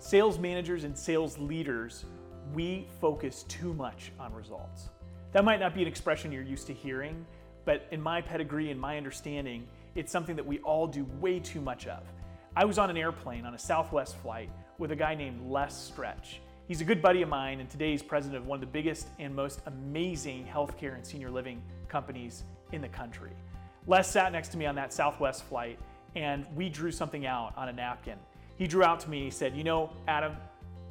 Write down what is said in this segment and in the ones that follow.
Sales managers and sales leaders, we focus too much on results. That might not be an expression you're used to hearing, but in my pedigree and my understanding, it's something that we all do way too much of. I was on an airplane on a Southwest flight with a guy named Les Stretch. He's a good buddy of mine, and today he's president of one of the biggest and most amazing healthcare and senior living companies in the country. Les sat next to me on that Southwest flight, and we drew something out on a napkin. He drew out to me and he said, "You know, Adam,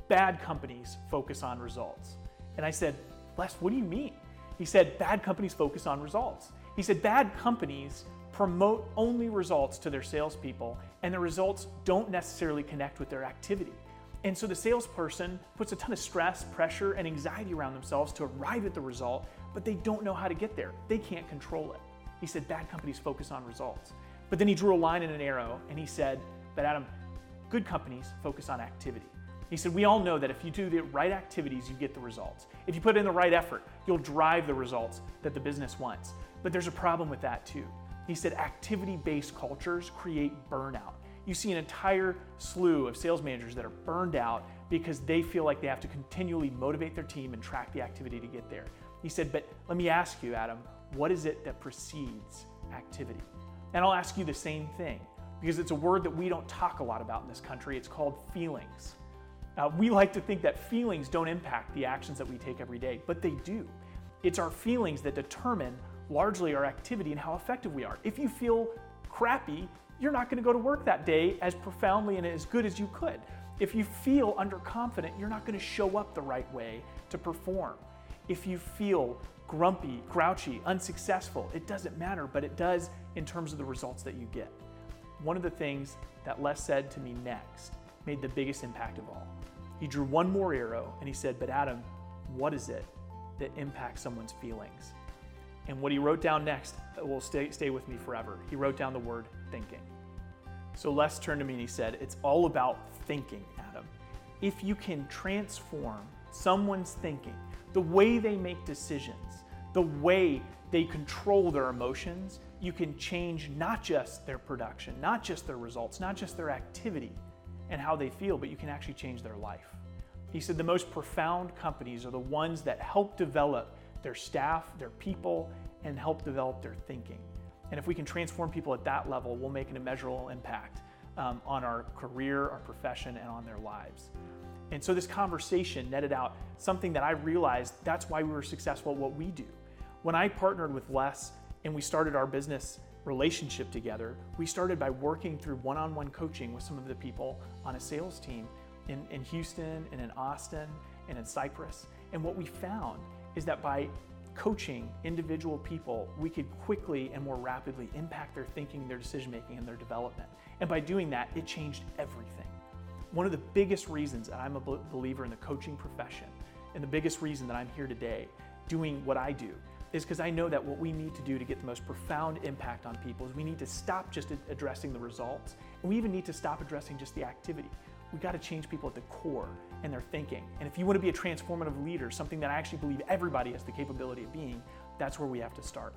bad companies focus on results." And I said, "Les, what do you mean?" He said, "Bad companies focus on results." He said, "Bad companies promote only results to their salespeople, and the results don't necessarily connect with their activity. And so the salesperson puts a ton of stress, pressure, and anxiety around themselves to arrive at the result, but they don't know how to get there. They can't control it." He said, "Bad companies focus on results." But then he drew a line and an arrow, and he said, "But Adam, good companies focus on activity." He said, "We all know that if you do the right activities, you get the results. If you put in the right effort, you'll drive the results that the business wants. But there's a problem with that too." He said, "Activity-based cultures create burnout." You see an entire slew of sales managers that are burned out because they feel like they have to continually motivate their team and track the activity to get there. He said, "But let me ask you, Adam, what is it that precedes activity?" And I'll ask you the same thing, because it's a word that we don't talk a lot about in this country. It's called feelings. We like to think that feelings don't impact the actions that we take every day, but they do. It's our feelings that determine largely our activity and how effective we are. If you feel crappy, you're not going to go to work that day as profoundly and as good as you could. If you feel underconfident, you're not going to show up the right way to perform. If you feel grumpy, grouchy, unsuccessful, it doesn't matter, but it does in terms of the results that you get. One of the things that Les said to me next made the biggest impact of all. He drew one more arrow and he said, "But Adam, what is it that impacts someone's feelings?" And what he wrote down next will stay with me forever. He wrote down the word thinking. So Les turned to me and he said, "It's all about thinking, Adam. If you can transform someone's thinking, the way they make decisions, the way they control their emotions, you can change not just their production, not just their results, not just their activity and how they feel, but you can actually change their life." He said the most profound companies are the ones that help develop their staff, their people, and help develop their thinking. And if we can transform people at that level, we'll make an immeasurable impact on our career, our profession, and on their lives. And so this conversation netted out something that I realized that's why we were successful at what we do. When I partnered with Les and we started our business relationship together, we started by working through one-on-one coaching with some of the people on a sales team in Houston and in Austin and in Cyprus. And what we found is that by coaching individual people, we could quickly and more rapidly impact their thinking, their decision-making, and their development. And by doing that, it changed everything. One of the biggest reasons that I'm a believer in the coaching profession, and the biggest reason that I'm here today doing what I do, is because I know that what we need to do to get the most profound impact on people is we need to stop just addressing the results, and we even need to stop addressing just the activity. We got to change people at the core and their thinking. And if you want to be a transformative leader, something that I actually believe everybody has the capability of being, that's where we have to start.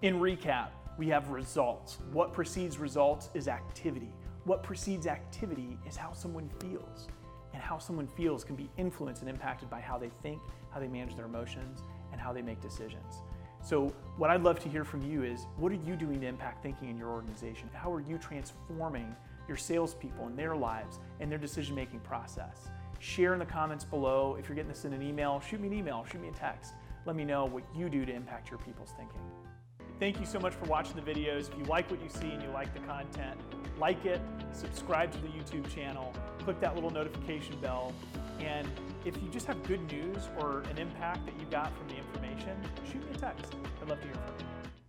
In recap, we have results. What precedes results is activity. What precedes activity is how someone feels. And how someone feels can be influenced and impacted by how they think, how they manage their emotions, and how they make decisions. So what I'd love to hear from you is, what are you doing to impact thinking in your organization? How are you transforming your salespeople and their lives and their decision-making process? Share in the comments below. If you're getting this in an email, shoot me an email, shoot me a text. Let me know what you do to impact your people's thinking. Thank you so much for watching the videos. If you like what you see and you like the content, like it, subscribe to the YouTube channel, click that little notification bell, and if you just have good news or an impact that you got from the information, shoot me a text. I'd love to hear from you.